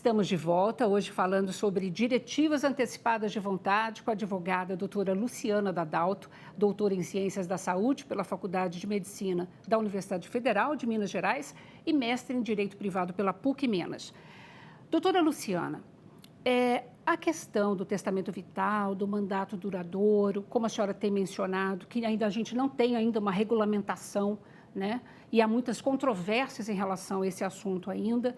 Estamos de volta, hoje falando sobre diretivas antecipadas de vontade com a advogada doutora Luciana Dadalto, doutora em Ciências da Saúde pela Faculdade de Medicina da Universidade Federal de Minas Gerais e mestre em Direito Privado pela PUC Minas. Doutora Luciana, a questão do testamento vital, do mandato duradouro, como a senhora tem mencionado, que ainda a gente não tem ainda uma regulamentação, né? E há muitas controvérsias em relação a esse assunto ainda.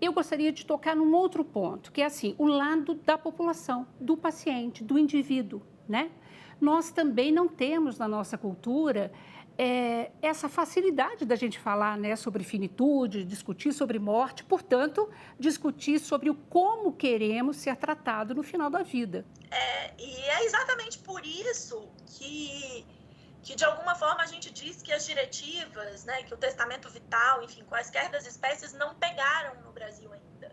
Eu gostaria de tocar num outro ponto, que é assim, o lado da população, do paciente, do indivíduo, né? Nós também não temos na nossa cultura essa facilidade da gente falar, né, sobre finitude, discutir sobre morte, portanto, discutir sobre o como queremos ser tratado no final da vida. E é exatamente por isso que de alguma forma a gente diz que as diretivas, né, que o testamento vital, enfim, quaisquer das espécies não pegaram no Brasil ainda.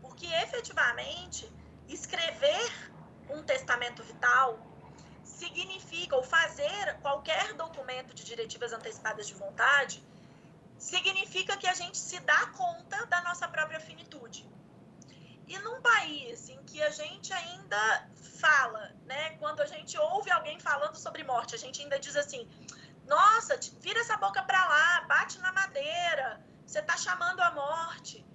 Porque efetivamente escrever um testamento vital significa, ou fazer qualquer documento de diretivas antecipadas de vontade, significa que a gente se dá conta da nossa própria finitude. E num país em que a gente ainda fala, né, quando a gente ouve alguém falando sobre morte, a gente ainda diz assim, nossa, vira essa boca pra lá, bate na madeira, você tá chamando a morte.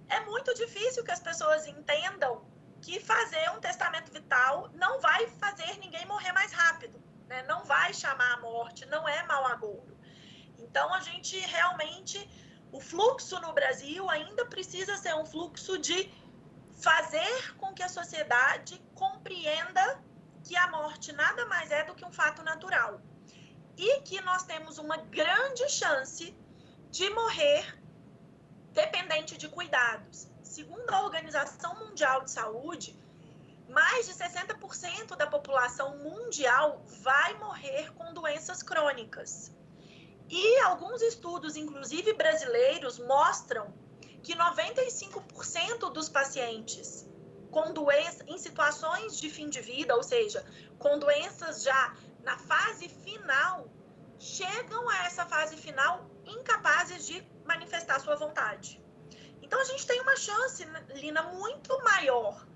É muito difícil que as pessoas entendam que fazer um testamento vital não vai fazer ninguém morrer mais rápido, né? Não vai chamar a morte, não é mau agouro. Então, a gente realmente, o fluxo no Brasil ainda precisa ser um fluxo de fazer com que a sociedade compreenda que a morte nada mais é do que um fato natural e que nós temos uma grande chance de morrer dependente de cuidados. Segundo a Organização Mundial de Saúde, mais de 60% da população mundial vai morrer com doenças crônicas. E alguns estudos, inclusive brasileiros, mostram que 95% dos pacientes com doença em situações de fim de vida, ou seja, com doenças já na fase final, chegam a essa fase final incapazes de manifestar sua vontade. Então, a gente tem uma chance, Lina, muito maior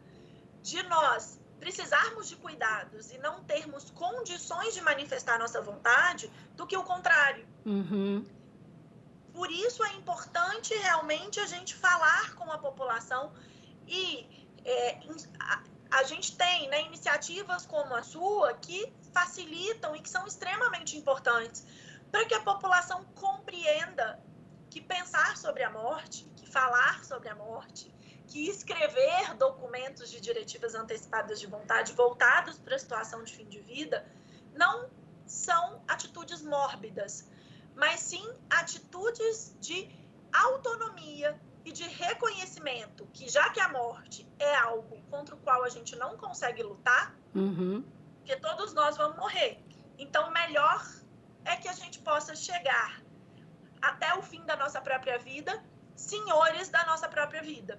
de nós precisarmos de cuidados e não termos condições de manifestar nossa vontade do que o contrário. Uhum. Por isso é importante realmente a gente falar com a população e a gente tem, né, iniciativas como a sua que facilitam e que são extremamente importantes para que a população compreenda que pensar sobre a morte, que falar sobre a morte, que escrever documentos de diretivas antecipadas de vontade voltados para a situação de fim de vida não são atitudes mórbidas, mas sim atitudes de autonomia e de reconhecimento que, já que a morte é algo contra o qual a gente não consegue lutar, porque todos nós vamos morrer. Então, melhor é que a gente possa chegar até o fim da nossa própria vida, senhores da nossa própria vida.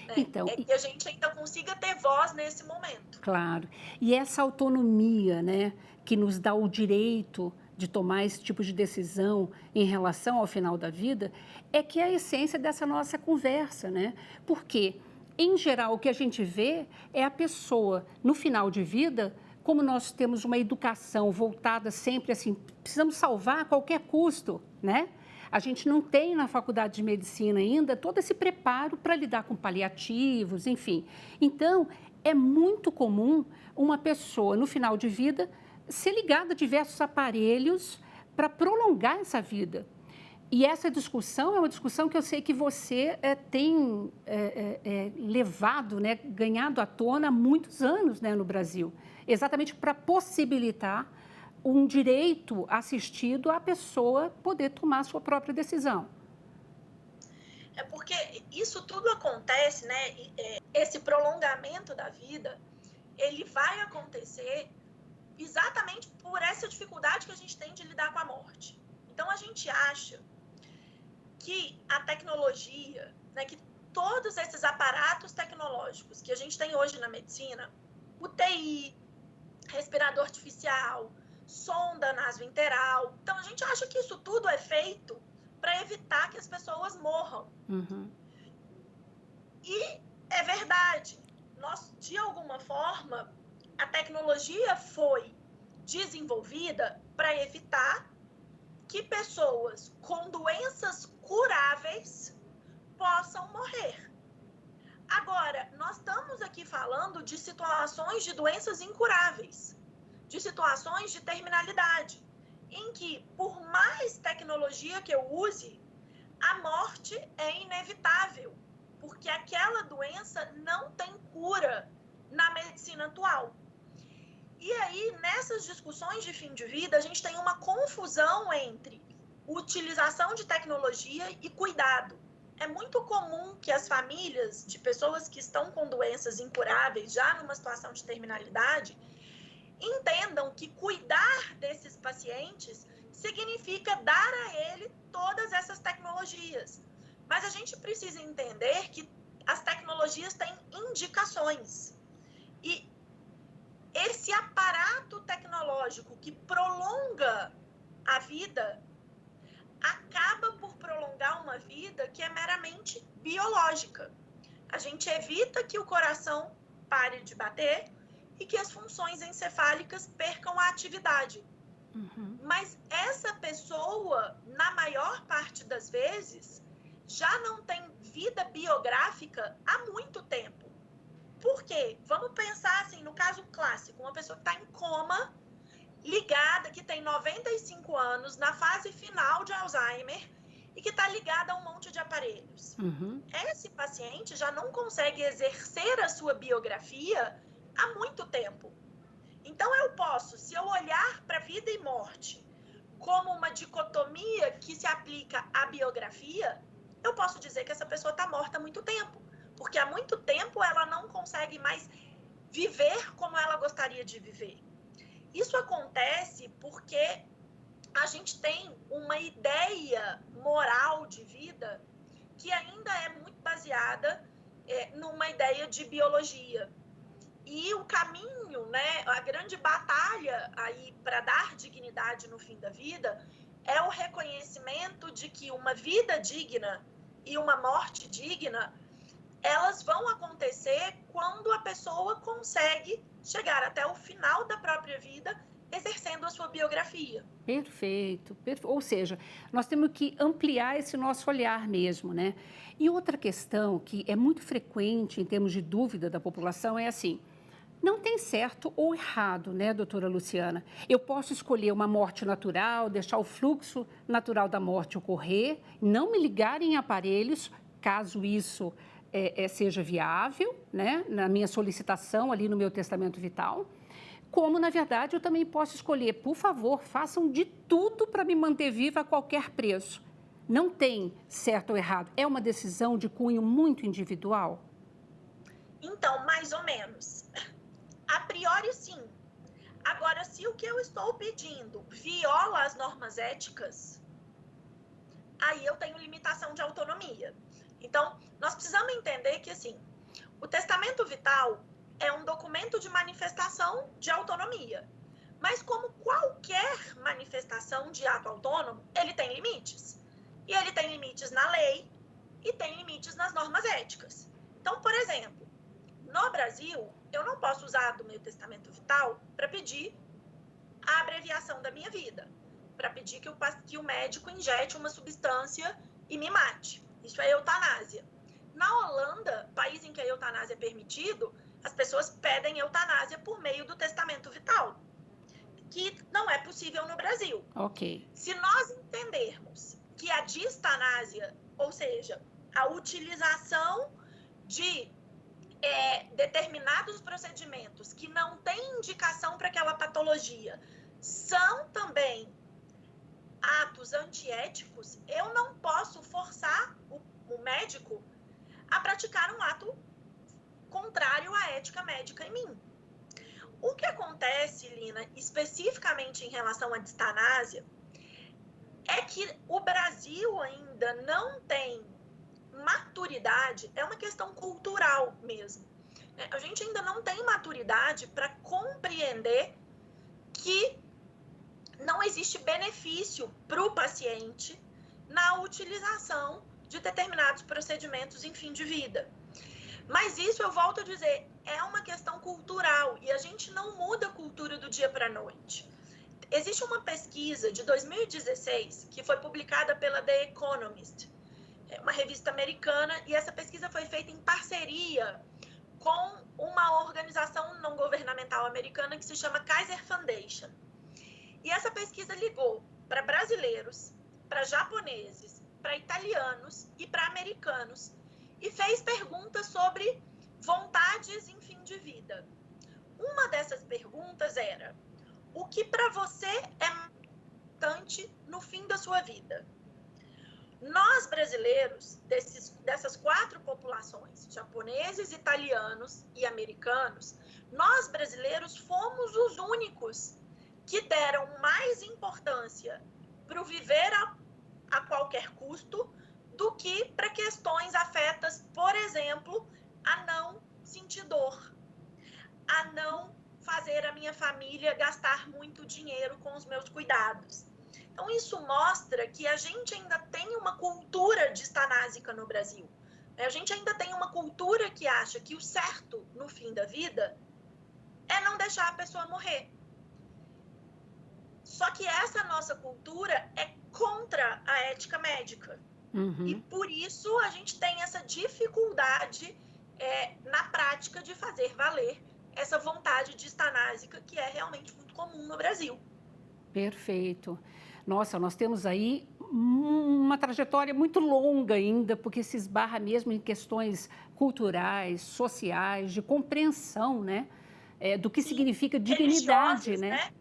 Né? Então, que a gente ainda consiga ter voz nesse momento. Claro. E essa autonomia, né, que nos dá o direito de tomar esse tipo de decisão em relação ao final da vida, é que é a essência dessa nossa conversa, né? Porque, em geral, o que a gente vê é a pessoa, no final de vida, como nós temos uma educação voltada sempre assim, precisamos salvar a qualquer custo, né? A gente não tem na faculdade de medicina ainda todo esse preparo para lidar com paliativos, enfim. Então, é muito comum uma pessoa, no final de vida, ser ligada a diversos aparelhos para prolongar essa vida. E essa discussão é uma discussão que eu sei que você tem levado, né, ganhado à tona há muitos anos, né, no Brasil, exatamente para possibilitar um direito assistido à pessoa poder tomar a sua própria decisão. É porque isso tudo acontece, né? Esse prolongamento da vida, ele vai acontecer exatamente por essa dificuldade que a gente tem de lidar com a morte. Então, a gente acha que a tecnologia, né, que todos esses aparatos tecnológicos que a gente tem hoje na medicina, UTI, respirador artificial, sonda nasointeral, então a gente acha que isso tudo é feito para evitar que as pessoas morram. Uhum. E É verdade. Nós, de alguma forma, a tecnologia foi desenvolvida para evitar que pessoas com doenças curáveis possam morrer. Agora, nós estamos aqui falando de situações de doenças incuráveis, de situações de terminalidade, em que, por mais tecnologia que eu use, a morte é inevitável, porque aquela doença não tem cura na medicina atual. E aí, nessas discussões de fim de vida, a gente tem uma confusão entre utilização de tecnologia e cuidado. É muito comum que as famílias de pessoas que estão com doenças incuráveis, já numa situação de terminalidade, entendam que cuidar desses pacientes significa dar a ele todas essas tecnologias. Mas a gente precisa entender que as tecnologias têm indicações. E esse aparato tecnológico que prolonga a vida acaba por prolongar uma vida que é meramente biológica. A gente evita que o coração pare de bater e que as funções encefálicas percam a atividade. Mas essa pessoa, na maior parte das vezes, já não tem vida biográfica há muito tempo. Por quê? Vamos pensar assim, no caso clássico, uma pessoa que está em coma, ligada, que tem 95 anos, na fase final de Alzheimer, e que está ligada a um monte de aparelhos. Esse paciente já não consegue exercer a sua biografia há muito tempo. Então, eu posso, se eu olhar para vida e morte como uma dicotomia que se aplica à biografia, eu posso dizer que essa pessoa está morta há muito tempo. Porque há muito tempo ela não consegue mais viver como ela gostaria de viver. Isso acontece porque a gente tem uma ideia moral de vida que ainda é muito baseada numa ideia de biologia. E o caminho, né, a grande batalha aí para dar dignidade no fim da vida é o reconhecimento de que uma vida digna e uma morte digna, elas vão acontecer quando a pessoa consegue chegar até o final da própria vida exercendo a sua biografia. Perfeito, ou seja, nós temos que ampliar esse nosso olhar mesmo, né? E outra questão que é muito frequente em termos de dúvida da população é assim, não tem certo ou errado, né, doutora Luciana? Eu posso escolher uma morte natural, deixar o fluxo natural da morte ocorrer, não me ligar em aparelhos, caso isso seja viável, né, na minha solicitação ali no meu testamento vital. Como, na verdade, eu também posso escolher, por favor, façam de tudo para me manter viva a qualquer preço. Não tem certo ou errado, é uma decisão de cunho muito individual? Então, mais ou menos. A priori, sim. Agora, se o que eu estou pedindo viola as normas éticas, aí eu tenho limitação de autonomia. Então, nós precisamos entender que, assim, o testamento vital é um documento de manifestação de autonomia. Mas, como qualquer manifestação de ato autônomo, ele tem limites. E ele tem limites na lei e tem limites nas normas éticas. Então, por exemplo, no Brasil, eu não posso usar do meu testamento vital para pedir a abreviação da minha vida, para pedir que o médico injete uma substância e me mate. Isso é eutanásia. Na Holanda, país em que a eutanásia é permitido, as pessoas pedem eutanásia por meio do testamento vital, que não é possível no Brasil. Ok. Se nós entendermos que a distanásia, ou seja, a utilização de determinados procedimentos que não têm indicação para aquela patologia, são também atos antiéticos, eu não posso forçar o médico a praticar um ato contrário à ética médica em mim. O que acontece, Lina, especificamente em relação à distanásia, é que o Brasil ainda não tem maturidade, é uma questão cultural mesmo. A gente ainda não tem maturidade para compreender que não existe benefício para o paciente na utilização de determinados procedimentos em fim de vida. Mas isso, eu volto a dizer, é uma questão cultural e a gente não muda a cultura do dia para a noite. Existe uma pesquisa de 2016 que foi publicada pela The Economist, uma revista americana, e essa pesquisa foi feita em parceria com uma organização não governamental americana que se chama Kaiser Foundation. E essa pesquisa ligou para brasileiros, para japoneses, para italianos e para americanos e fez perguntas sobre vontades em fim de vida. Uma dessas perguntas era: o que para você é importante no fim da sua vida? Nós, brasileiros, dessas 4 populações, japoneses, italianos e americanos, nós, brasileiros, fomos os únicos que deram mais importância para o viver a qualquer custo do que para questões afetas, por exemplo, a não sentir dor, a não fazer a minha família gastar muito dinheiro com os meus cuidados. Então, isso mostra que a gente ainda tem uma cultura distanásica no Brasil. A gente ainda tem uma cultura que acha que o certo no fim da vida é não deixar a pessoa morrer. Só que essa nossa cultura é contra a ética médica. E por isso a gente tem essa dificuldade na prática de fazer valer essa vontade distanásica que é realmente muito comum no Brasil. Perfeito. Nossa, nós temos aí uma trajetória muito longa ainda, porque se esbarra mesmo em questões culturais, sociais, de compreensão, né, do que significa dignidade, né?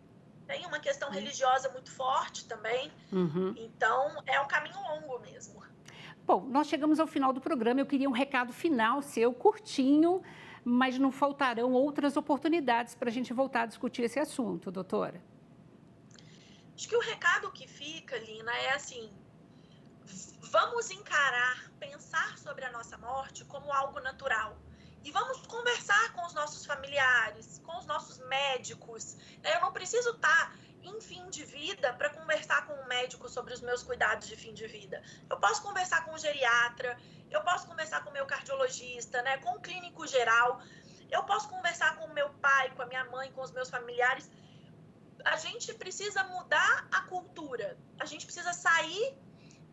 Tem uma questão religiosa muito forte também, então é um caminho longo mesmo. Bom, nós chegamos ao final do programa, eu queria um recado final seu, curtinho, mas não faltarão outras oportunidades para a gente voltar a discutir esse assunto, doutora. Acho que o recado que fica, Lina, é assim: vamos encarar, pensar sobre a nossa morte como algo natural. E vamos conversar com os nossos familiares, com os nossos médicos. Eu não preciso estar em fim de vida para conversar com um médico sobre os meus cuidados de fim de vida. Eu posso conversar com um geriatra, eu posso conversar com o meu cardiologista, né, com um clínico geral, eu posso conversar com o meu pai, com a minha mãe, com os meus familiares. A gente precisa mudar a cultura, a gente precisa sair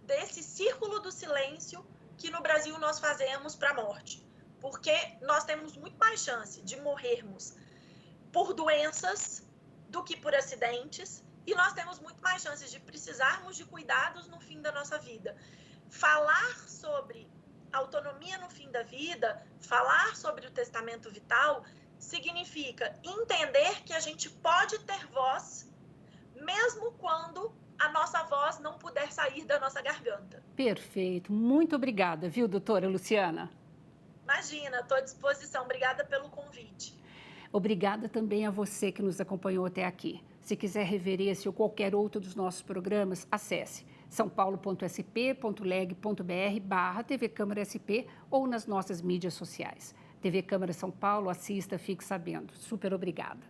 desse círculo do silêncio que no Brasil nós fazemos para a morte. Porque nós temos muito mais chance de morrermos por doenças do que por acidentes, e nós temos muito mais chances de precisarmos de cuidados no fim da nossa vida. Falar sobre autonomia no fim da vida, falar sobre o testamento vital, significa entender que a gente pode ter voz, mesmo quando a nossa voz não puder sair da nossa garganta. Perfeito. Muito obrigada, viu, doutora Luciana? Imagina, estou à disposição. Obrigada pelo convite. Obrigada também a você que nos acompanhou até aqui. Se quiser rever esse ou qualquer outro dos nossos programas, acesse saopaulo.sp.leg.br/TV Câmara SP ou nas nossas mídias sociais. TV Câmara São Paulo, assista, fique sabendo. Super obrigada.